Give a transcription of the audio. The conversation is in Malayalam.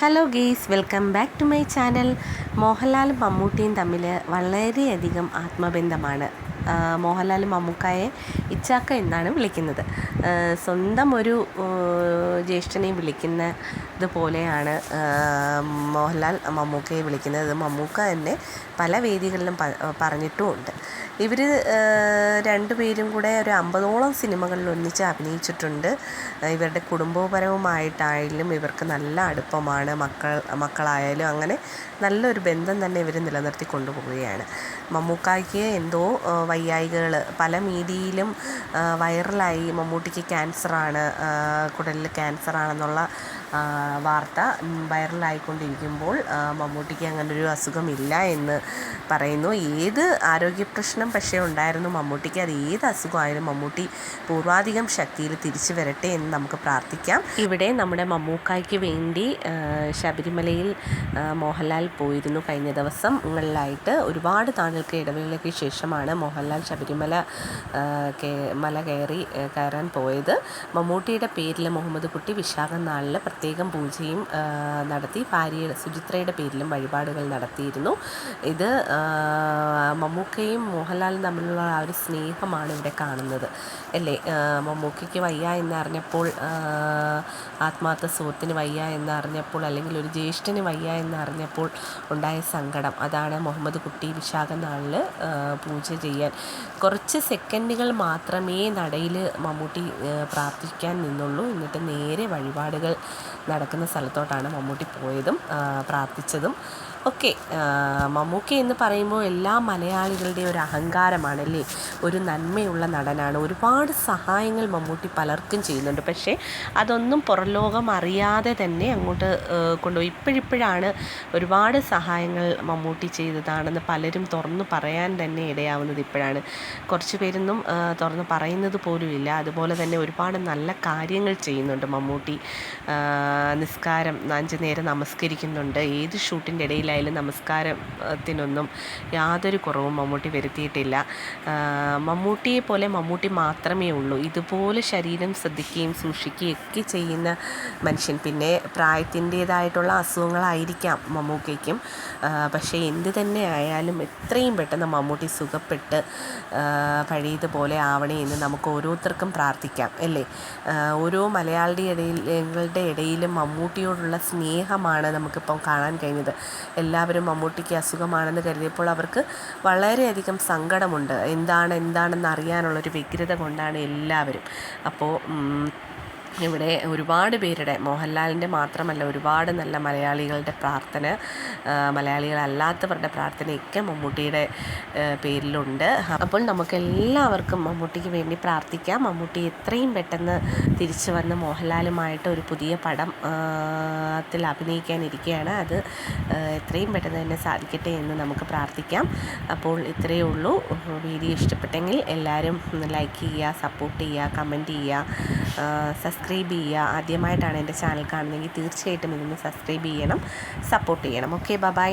Hello guys, welcome back to my channel. മോഹൻലാലും മമ്മൂട്ടിയും തമ്മിൽ വളരെയധികം ആത്മബന്ധമാണ്. മോഹൻലാലും മമ്മൂക്കായെ ഇച്ചാക്ക എന്നാണ് വിളിക്കുന്നത്. സ്വന്തം ഒരു ജ്യേഷ്ഠനെ വിളിക്കുന്നത് പോലെയാണ് മോഹൻലാൽ മമ്മൂക്കയെ വിളിക്കുന്നത്. മമ്മൂക്ക തന്നെ പല വേദികളിലും പറഞ്ഞിട്ടുമുണ്ട്. ഇവർ രണ്ടുപേരും കൂടെ ഒരു 50ഓളം സിനിമകളിൽ ഒന്നിച്ച് അഭിനയിച്ചിട്ടുണ്ട്. ഇവരുടെ കുടുംബപരവുമായിട്ടായാലും ഇവർക്ക് നല്ല അടുപ്പമാണ്. മക്കളായാലും അങ്ങനെ നല്ലൊരു ബന്ധം തന്നെ ഇവർ നിലനിർത്തി കൊണ്ടുപോവുകയാണ്. മമ്മൂക്കായ്ക്ക് എന്തോ വയ്യായികൾ പല മീഡിയയിലും വൈറലായി. മമ്മൂട്ടിക്ക് ക്യാൻസറാണ്, കുടലിൽ ക്യാൻസറാണെന്നുള്ള വാർത്ത വൈറലായിക്കൊണ്ടിരിക്കുമ്പോൾ മമ്മൂട്ടിക്ക് അങ്ങനൊരു അസുഖമില്ല എന്ന് പറയുന്നു. ഏത് ആരോഗ്യപ്രശ്നം പക്ഷേ ഉണ്ടായിരുന്നു മമ്മൂട്ടിക്ക്. അത് ഏത് അസുഖമായാലും മമ്മൂട്ടി പൂർവാധികം ശക്തിയിൽ തിരിച്ചു വരട്ടെ എന്ന് നമുക്ക് പ്രാർത്ഥിക്കാം. ഇവിടെ നമ്മുടെ മമ്മൂക്കായ്ക്ക് വേണ്ടി ശബരിമലയിൽ മോഹൻലാൽ പോയിരുന്നു. കഴിഞ്ഞ ദിവസങ്ങളിലായിട്ട് ഒരുപാട് നാളുകൾക്ക് ഇടവേളയ്ക്ക് ശേഷമാണ് മോഹൻലാൽ ശബരിമല കയറാൻ പോയത്. മമ്മൂട്ടിയുടെ പേരിൽ മുഹമ്മദ് കുട്ടി വിശാഖം നാളിൽ പ്രത്യേകം പൂജയും നടത്തി. ഭാര്യയുടെ സുചിത്രയുടെ പേരിലും വഴിപാടുകൾ നടത്തിയിരുന്നു. ഇത് മമ്മൂക്കയും മോഹൻലാലും തമ്മിലുള്ള ആ ഒരു സ്നേഹമാണ് ഇവിടെ കാണുന്നത്, അല്ലേ? മമ്മൂക്കയ്ക്ക് വയ്യ എന്നറിഞ്ഞപ്പോൾ, ആത്മാർത്ഥ സുഹൃത്തിന് വയ്യ എന്നറിഞ്ഞപ്പോൾ, അല്ലെങ്കിൽ ഒരു ജ്യേഷ്ഠന് വയ്യ എന്നറിഞ്ഞപ്പോൾ ഉണ്ടായ സങ്കടം, അതാണ് മുഹമ്മദ് കുട്ടി വിശാഖ നാളിൽ പൂജ ചെയ്യാൻ കുറച്ച് സെക്കൻഡുകൾ മാത്രമേ നടയിൽ മമ്മൂട്ടി പ്രാർത്ഥിക്കാൻ നിന്നുള്ളൂ. എന്നിട്ട് നേരെ വഴിപാടുകൾ നടക്കുന്ന സ്ഥലത്തോട്ടാണ് മമ്മൂട്ടി പോയതും പ്രാർത്ഥിച്ചതും ഒക്കെ. മമ്മൂക്ക എന്ന് പറയുമ്പോൾ എല്ലാ മലയാളികളുടെയും ഒരു അഹങ്കാരമാണല്ലേ. ഒരു നന്മയുള്ള നടനാണ്. ഒരുപാട് സഹായങ്ങൾ മമ്മൂട്ടി പലർക്കും ചെയ്യുന്നുണ്ട്. പക്ഷേ അതൊന്നും പുറംലോകം അറിയാതെ തന്നെ അങ്ങോട്ട് കൊണ്ടുപോയി. ഇപ്പോഴാണ് ഒരുപാട് സഹായങ്ങൾ മമ്മൂട്ടി ചെയ്തതാണെന്ന് പലരും തുറന്നു പറയാൻ തന്നെ ഇടയാവുന്നത്. ഇപ്പോഴാണ്. കുറച്ച് പേരൊന്നും തുറന്ന് പറയുന്നത് പോലുമില്ല. അതുപോലെ തന്നെ ഒരുപാട് നല്ല കാര്യങ്ങൾ ചെയ്യുന്നുണ്ട് മമ്മൂട്ടി. നിസ്കാരം 5 നേരം നമസ്കരിക്കുന്നുണ്ട്. ഏത് ഷൂട്ടിൻ്റെ ഇടയിലായാലും നമസ്കാരത്തിനൊന്നും യാതൊരു കുറവും മമ്മൂട്ടി വരുത്തിയിട്ടില്ല. മമ്മൂട്ടിയെ പോലെ മമ്മൂട്ടി മാത്രമേ ഉള്ളൂ ഇതുപോലെ ശരീരം ശ്രദ്ധിക്കുകയും സൂക്ഷിക്കുകയും ഒക്കെ ചെയ്യുന്ന മനുഷ്യൻ. പിന്നെ പ്രായത്തിൻ്റേതായിട്ടുള്ള അസുഖങ്ങളായിരിക്കാം മമ്മൂക്കയ്ക്കും. പക്ഷേ എന്ത് തന്നെ ആയാലും എത്രയും പെട്ടെന്ന് മമ്മൂട്ടി സുഖപ്പെട്ട് പഴയതുപോലെ ആവണേ എന്ന് നമുക്ക് ഓരോരുത്തർക്കും പ്രാർത്ഥിക്കാം, അല്ലേ? ഓരോ മലയാളികളുടെ ഇടയിലും മമ്മൂട്ടിയോടുള്ള സ്നേഹമാണ് നമുക്കിപ്പം കാണാൻ കഴിഞ്ഞത്. എല്ലാവരും മമ്മൂട്ടിക്ക് അസുഖമാണെന്ന് കരുതിയപ്പോൾ അവർക്ക് വളരെയധികം സങ്കടമുണ്ട്. എന്താണെന്ന് അറിയാനുള്ളൊരു വ്യഗ്രത കൊണ്ടാണ് എല്ലാവരും. അപ്പോൾ ഇവിടെ ഒരുപാട് പേരുടെ, മോഹൻലാലിൻ്റെ മാത്രമല്ല, ഒരുപാട് നല്ല മലയാളികളുടെ പ്രാർത്ഥന, മലയാളികളല്ലാത്തവരുടെ പ്രാർത്ഥനയൊക്കെ മമ്മൂട്ടിയുടെ പേരിലുണ്ട്. അപ്പോൾ നമുക്കെല്ലാവർക്കും മമ്മൂട്ടിക്ക് വേണ്ടി പ്രാർത്ഥിക്കാം. മമ്മൂട്ടി എത്രയും പെട്ടെന്ന് തിരിച്ചു വന്ന് മോഹൻലാലുമായിട്ട് ഒരു പുതിയ പടത്തിൽ അഭിനയിക്കാനിരിക്കുകയാണ്. അത് എത്രയും പെട്ടെന്ന് തന്നെ സാധിക്കട്ടെ എന്ന് നമുക്ക് പ്രാർത്ഥിക്കാം. അപ്പോൾ ഇത്രയേ ഉള്ളൂ. വീഡിയോ ഇഷ്ടപ്പെട്ടെങ്കിൽ എല്ലാവരും ലൈക്ക് ചെയ്യുക, സപ്പോർട്ട് ചെയ്യുക, കമൻറ്റ് ചെയ്യുക, സബ്സ്ക്രൈബ് ചെയ്യുക. ആദ്യമായിട്ടാണ് എൻ്റെ ചാനൽ കാണുന്നതെങ്കിൽ തീർച്ചയായിട്ടും ഇതൊന്ന് സബ്സ്ക്രൈബ് ചെയ്യണം, സപ്പോർട്ട് ചെയ്യണം. Okay, by.